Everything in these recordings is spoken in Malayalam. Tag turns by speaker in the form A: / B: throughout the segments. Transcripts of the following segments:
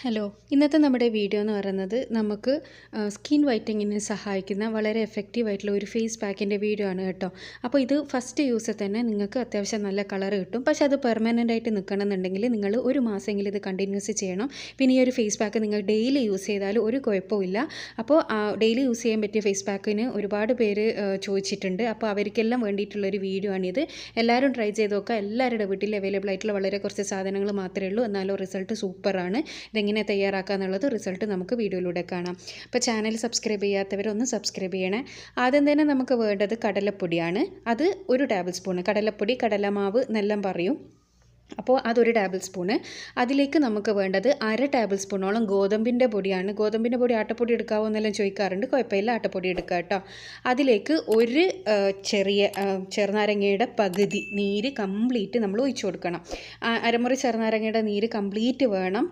A: ഹലോ, ഇന്നത്തെ നമ്മുടെ വീഡിയോ എന്ന് പറയുന്നത് നമുക്ക് സ്കിൻ വൈറ്റനിങ്ങിന് സഹായിക്കുന്ന വളരെ എഫക്റ്റീവായിട്ടുള്ള ഒരു ഫേസ് പാക്കിൻ്റെ വീഡിയോ ആണ് കേട്ടോ. അപ്പോൾ ഇത് ഫസ്റ്റ് യൂസിൽ തന്നെ നിങ്ങൾക്ക് അത്യാവശ്യം നല്ല കളർ കിട്ടും. പക്ഷേ അത് പെർമനൻ്റ് ആയിട്ട് നിൽക്കണമെന്നുണ്ടെങ്കിൽ നിങ്ങൾ ഒരു മാസമെങ്കിലും ഇത് കണ്ടിന്യൂസ് ചെയ്യണം. പിന്നെ ഈ ഒരു ഫേസ് പാക്ക് നിങ്ങൾ ഡെയിലി യൂസ് ചെയ്താലും ഒരു കുഴപ്പമില്ല. അപ്പോൾ ഡെയിലി യൂസ് ചെയ്യാൻ പറ്റിയ ഫേസ് പാക്കിന് ഒരുപാട് പേര് ചോദിച്ചിട്ടുണ്ട്. അപ്പോൾ അവർക്കെല്ലാം വേണ്ടിയിട്ടുള്ളൊരു വീഡിയോ ആണിത്. എല്ലാവരും ട്രൈ ചെയ്ത് നോക്കുക. എല്ലാവരുടെ വീട്ടിൽ അവൈലബിൾ ആയിട്ടുള്ള വളരെ കുറച്ച് സാധനങ്ങൾ മാത്രമേ ഉള്ളൂ. എന്നാലും റിസൾട്ട് സൂപ്പറാണ്. ഇതെങ്ങനെ തയ്യാറാക്കുക എന്നുള്ളത് റിസൾട്ട് നമുക്ക് വീഡിയോയിലൂടെ കാണാം. അപ്പോൾ ചാനൽ സബ്സ്ക്രൈബ് ചെയ്യാത്തവരൊന്ന് സബ്സ്ക്രൈബ് ചെയ്യണേ. ആദ്യം തന്നെ നമുക്ക് വേണ്ടത് കടലപ്പൊടിയാണ്. അത് 1 ടേബിൾ സ്പൂൺ. കടലപ്പൊടി, കടലമാവ് എന്നെല്ലാം പറയും. അപ്പോൾ അതൊരു ടേബിൾ സ്പൂണ്. അതിലേക്ക് നമുക്ക് വേണ്ടത് 1/2 ടേബിൾ സ്പൂണോളം ഗോതമ്പിൻ്റെ പൊടിയാണ്. ഗോതമ്പിൻ്റെ പൊടി ആട്ടപ്പൊടി എടുക്കാവോ എന്നെല്ലാം ചോദിക്കാറുണ്ട്. കുഴപ്പമില്ല, ആട്ടപ്പൊടി എടുക്കുക കേട്ടോ. അതിലേക്ക് ഒരു ചെറുനാരങ്ങയുടെ പകുതി നീര് കംപ്ലീറ്റ് നമ്മൾ ഒഴിച്ചു കൊടുക്കണം. അരമുറി ചെറുനാരങ്ങയുടെ നീര് കംപ്ലീറ്റ് വേണം.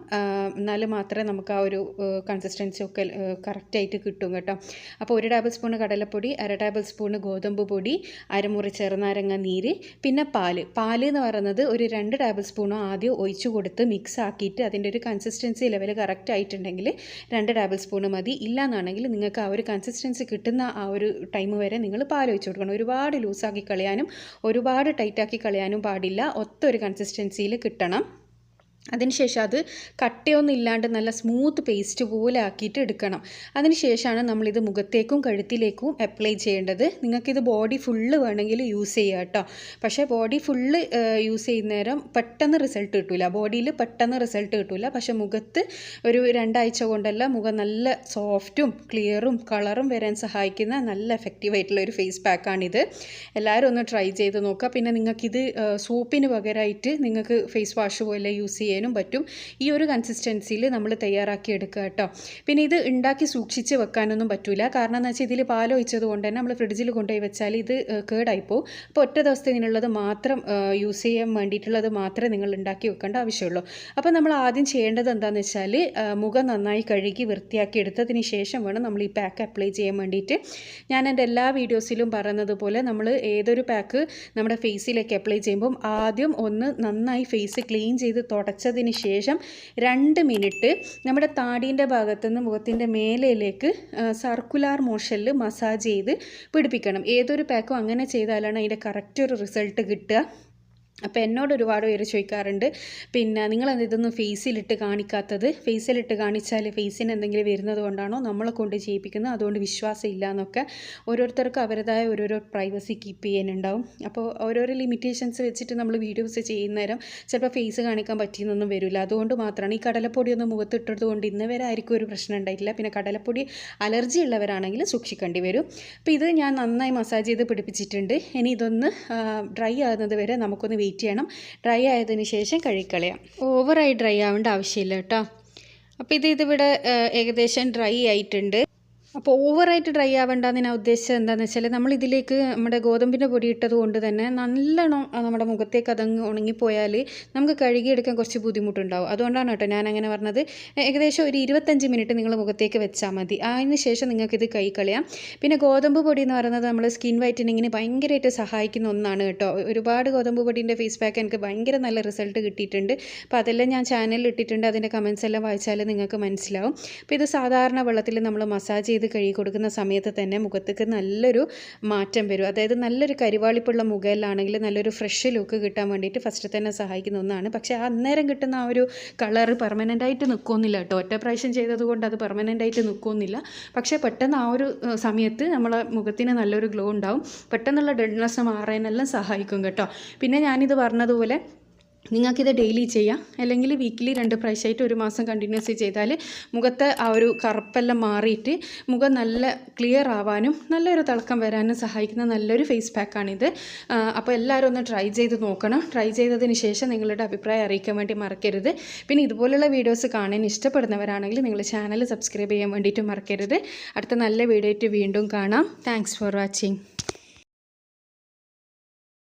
A: എന്നാൽ മാത്രമേ നമുക്ക് ആ ഒരു കൺസിസ്റ്റൻസി ഒക്കെ കറക്റ്റായിട്ട് കിട്ടും കേട്ടോ. അപ്പോൾ 1 ടേബിൾ സ്പൂൺ കടലപ്പൊടി, 1/2 ടേബിൾ സ്പൂൺ ഗോതമ്പ് പൊടി, അരമുറി ചെറുനാരങ്ങ നീര്, പിന്നെ പാല് എന്ന് പറയുന്നത് ഒരു 2 ടേബിൾ സ്പൂണോ ആദ്യം ഒഴിച്ചു കൊടുത്ത് മിക്സ് ആക്കിയിട്ട് അതിൻ്റെ ഒരു കൺസിസ്റ്റൻസി ലെവൽ കറക്റ്റ് ആയിട്ടുണ്ടെങ്കിൽ 2 ടേബിൾ സ്പൂൺ മതി. ഇല്ലയെന്നാണെങ്കിൽ നിങ്ങൾക്ക് ആ ഒരു കൺസിസ്റ്റൻസി കിട്ടുന്ന ആ ഒരു ടൈം വരെ നിങ്ങൾ പാൽ ഒഴിച്ചു കൊടുക്കണം. ഒരുപാട് ലൂസാക്കി കളയാനും ഒരുപാട് ടൈറ്റാക്കി കളയാനും പാടില്ല. ഒത്തൊരു കൺസിസ്റ്റൻസിയിൽ കിട്ടണം. അതിനുശേഷം അത് കട്ടയൊന്നും ഇല്ലാണ്ട് നല്ല സ്മൂത്ത് പേസ്റ്റ് പോലെ ആക്കിയിട്ട് എടുക്കണം. അതിനുശേഷമാണ് നമ്മളിത് മുഖത്തേക്കും കഴുത്തിലേക്കും അപ്ലൈ ചെയ്യേണ്ടത്. നിങ്ങൾക്കിത് ബോഡി ഫുള്ള് വേണമെങ്കിൽ യൂസ് ചെയ്യുക കേട്ടോ. പക്ഷേ ബോഡി ഫുള്ള് യൂസ് ചെയ്യുന്ന നേരം പെട്ടെന്ന് റിസൾട്ട് കിട്ടില്ല. ബോഡിയിൽ പെട്ടെന്ന് റിസൾട്ട് കിട്ടില്ല. പക്ഷേ മുഖത്ത് ഒരു 2 ആഴ്ച കൊണ്ടല്ല മുഖം നല്ല സോഫ്റ്റും ക്ലിയറും കളറും വരാൻ സഹായിക്കുന്ന നല്ല എഫക്റ്റീവായിട്ടുള്ള ഒരു ഫേസ് പാക്കാണിത്. എല്ലാവരും ഒന്ന് ട്രൈ ചെയ്ത് നോക്കുക. പിന്നെ നിങ്ങൾക്കിത് സോപ്പിന് പകരമായിട്ട് നിങ്ങൾക്ക് ഫേസ് വാഷ് പോലെ യൂസ് ചെയ്യാനും പറ്റും. ഈ ഒരു കൺസിസ്റ്റൻസിയിൽ നമ്മൾ തയ്യാറാക്കി എടുക്കുക കേട്ടോ. പിന്നെ ഇത് ഉണ്ടാക്കി സൂക്ഷിച്ച് വെക്കാനൊന്നും പറ്റില്ല. കാരണം എന്ന് വെച്ചാൽ ഇതിൽ പാലൊഴിച്ചത് കൊണ്ട് തന്നെ നമ്മൾ ഫ്രിഡ്ജിൽ കൊണ്ടുപോയി വെച്ചാൽ ഇത് കേടായിപ്പോവും. അപ്പോൾ ഒറ്റ ദിവസത്തിനുള്ളത് മാത്രം യൂസ് ചെയ്യാൻ വേണ്ടിയിട്ടുള്ളത് മാത്രമേ നിങ്ങൾ ഉണ്ടാക്കി വെക്കേണ്ട ആവശ്യമുള്ളൂ. അപ്പോൾ നമ്മൾ ആദ്യം ചെയ്യേണ്ടത് എന്താണെന്ന് വെച്ചാൽ മുഖം നന്നായി കഴുകി വൃത്തിയാക്കി എടുത്തതിന് ശേഷം വേണം നമ്മൾ ഈ പാക്ക് അപ്ലൈ ചെയ്യാൻ വേണ്ടിയിട്ട്. ഞാൻ എൻ്റെ എല്ലാ വീഡിയോസിലും പറയുന്നത് പോലെ നമ്മൾ ഏതൊരു പാക്ക് നമ്മുടെ ഫേസിലേക്ക് അപ്ലൈ ചെയ്യുമ്പം ആദ്യം ഒന്ന് നന്നായി ഫേസ് ക്ലീൻ ചെയ്ത് തുടച്ചതിന് ശേഷം 2 മിനിറ്റ് നമ്മുടെ താടീൻ്റെ ഭാഗത്തുനിന്ന് മുഖത്തിൻ്റെ മേലയിലേക്ക് സർക്കുലാർ മോഷനിൽ മസാജ് ചെയ്ത് പിടിപ്പിക്കണം. ഏതൊരു പാക്കും അങ്ങനെ ചെയ്താലാണ് അതിൻ്റെ കറക്റ്റ് ഒരു റിസൾട്ട് കിട്ടുക. അപ്പോൾ എന്നോട് ഒരുപാട് പേര് ചോദിക്കാറുണ്ട്, പിന്നെ നിങ്ങളെന്ത് ഇതൊന്നും ഫേസിലിട്ട് കാണിക്കാത്തത്? ഫേസിലിട്ട് കാണിച്ചാൽ ഫേസിന് എന്തെങ്കിലും വരുന്നത് കൊണ്ടാണോ നമ്മളെ കൊണ്ട് ചെയ്യിപ്പിക്കുന്നത്, അതുകൊണ്ട് വിശ്വാസം ഇല്ല എന്നൊക്കെ. ഓരോരുത്തർക്കും അവരുടേതായ ഓരോരോ പ്രൈവസി കീപ്പ് ചെയ്യാനുണ്ടാവും. അപ്പോൾ ഓരോരോ ലിമിറ്റേഷൻസ് വെച്ചിട്ട് നമ്മൾ വീഡിയോസ് ചെയ്യുന്നേരം ചിലപ്പോൾ ഫേസ് കാണിക്കാൻ പറ്റിയെന്നൊന്നും വരില്ല. അതുകൊണ്ട് മാത്രമാണ് ഈ കടലപ്പൊടിയൊന്നും മുഖത്തിട്ടത് കൊണ്ട് ഇന്ന് വരെ ആയിരിക്കും ഒരു പ്രശ്നം ഉണ്ടായിട്ടില്ല. പിന്നെ കടലപ്പൊടി അലർജി ഉള്ളവരാണെങ്കിൽ സൂക്ഷിക്കേണ്ടി വരും. അപ്പോൾ ഇത് ഞാൻ നന്നായി മസാജ് ചെയ്ത് പിടിപ്പിച്ചിട്ടുണ്ട്. ഇനി ഇതൊന്ന് ഡ്രൈ ആകുന്നത് വരെ നമുക്കൊന്ന് വെയിറ്റ് ചെയ്യണം. ഡ്രൈ ആയതിനു ശേഷം കഴുകിക്കളയാം. ഓവറായി ഡ്രൈ ആവേണ്ട ആവശ്യമില്ല കേട്ടോ. അപ്പോൾ ഇതിവിടെ ഏകദേശം ഡ്രൈ ആയിട്ടുണ്ട്. അപ്പോൾ ഓവറായിട്ട് ഡ്രൈ ആവേണ്ടെന്ന് ഞാൻ ഉദ്ദേശിച്ചത് എന്താണെന്ന് വെച്ചാൽ നമ്മളിതിലേക്ക് നമ്മുടെ ഗോതമ്പിൻ്റെ പൊടി ഇട്ടത് കൊണ്ട് തന്നെ നല്ലോണം നമ്മുടെ മുഖത്തേക്ക് അതങ്ങ് ഉണങ്ങിപ്പോയാൽ നമുക്ക് കഴുകിയെടുക്കാൻ കുറച്ച് ബുദ്ധിമുട്ടുണ്ടാവും. അതുകൊണ്ടാണ് കേട്ടോ ഞാൻ അങ്ങനെ പറഞ്ഞത്. ഏകദേശം ഒരു 25 മിനിറ്റ് നിങ്ങൾ മുഖത്തേക്ക് വെച്ചാൽ മതി. അതിന് ശേഷം നിങ്ങൾക്കിത് കളയാം. പിന്നെ ഗോതമ്പ് പൊടി എന്ന് പറയുന്നത് നമ്മൾ സ്കിൻ വൈറ്റനിങ്ങിന് ഭയങ്കരമായിട്ട് സഹായിക്കുന്ന ഒന്നാണ് കേട്ടോ. ഒരുപാട് ഗോതമ്പ് പൊടിൻ്റെ ഫേസ് പാക്ക് എനിക്ക് ഭയങ്കര നല്ല റിസൾട്ട് കിട്ടിയിട്ടുണ്ട്. അപ്പോൾ അതെല്ലാം ഞാൻ ചാനലിൽ ഇട്ടിട്ടുണ്ട്. അതിൻ്റെ കമൻസ് എല്ലാം വായിച്ചാൽ നിങ്ങൾക്ക് മനസ്സിലാവും. അപ്പോൾ ഇത് സാധാരണ വെള്ളത്തിൽ നമ്മൾ മസാജ് ചെയ്ത് കഴുകി കൊടുക്കുന്ന സമയത്ത് തന്നെ മുഖത്തേക്ക് നല്ലൊരു മാറ്റം വരും. അതായത് നല്ലൊരു കരിവാളിപ്പുള്ള മുഖയിലാണെങ്കിൽ നല്ലൊരു ഫ്രഷ് ലുക്ക് കിട്ടാൻ വേണ്ടിയിട്ട് ഫസ്റ്റ് തന്നെ സഹായിക്കുന്ന ഒന്നാണ്. പക്ഷേ അന്നേരം കിട്ടുന്ന ആ ഒരു കളറ് പെർമനൻ്റായിട്ട് നിൽക്കുന്നില്ല കേട്ടോ. ഒറ്റ പ്രാവശ്യം ചെയ്തത് കൊണ്ട് അത് പെർമനൻ്റായിട്ട് നിൽക്കുന്നില്ല. പക്ഷേ പെട്ടെന്ന് ആ ഒരു സമയത്ത് നമ്മളെ മുഖത്തിന് നല്ലൊരു ഗ്ലോ ഉണ്ടാവും. പെട്ടെന്നുള്ള ഡെഡ്നെസ് മാറാനെല്ലാം സഹായിക്കും കേട്ടോ. പിന്നെ ഞാനിത് പറഞ്ഞതുപോലെ നിങ്ങൾക്കിത് ഡെയിലി ചെയ്യാം, അല്ലെങ്കിൽ വീക്കിലി 2 പ്രാവശ്യമായിട്ട് ഒരു മാസം കണ്ടിന്യൂസ് ചെയ്താൽ മുഖത്തെ ആ ഒരു കറുപ്പെല്ലാം മാറിയിട്ട് മുഖം നല്ല ക്ലിയർ ആവാനും നല്ലൊരു തിളക്കം വരാനും സഹായിക്കുന്ന നല്ലൊരു ഫേസ് പാക്കാണിത്. അപ്പോൾ എല്ലാവരും ഒന്ന് ട്രൈ ചെയ്ത് നോക്കണം. ട്രൈ ചെയ്തതിന് ശേഷം നിങ്ങളുടെ അഭിപ്രായം അറിയിക്കാൻ വേണ്ടി മറക്കരുത്. പിന്നെ ഇതുപോലുള്ള വീഡിയോസ് കാണാൻ ഇഷ്ടപ്പെടുന്നവരാണെങ്കിൽ നിങ്ങൾ ചാനൽ സബ്സ്ക്രൈബ് ചെയ്യാൻ വേണ്ടിയിട്ട് മറക്കരുത്. അടുത്ത നല്ല വീഡിയോ ആയിട്ട് വീണ്ടും കാണാം. Thanks for watching.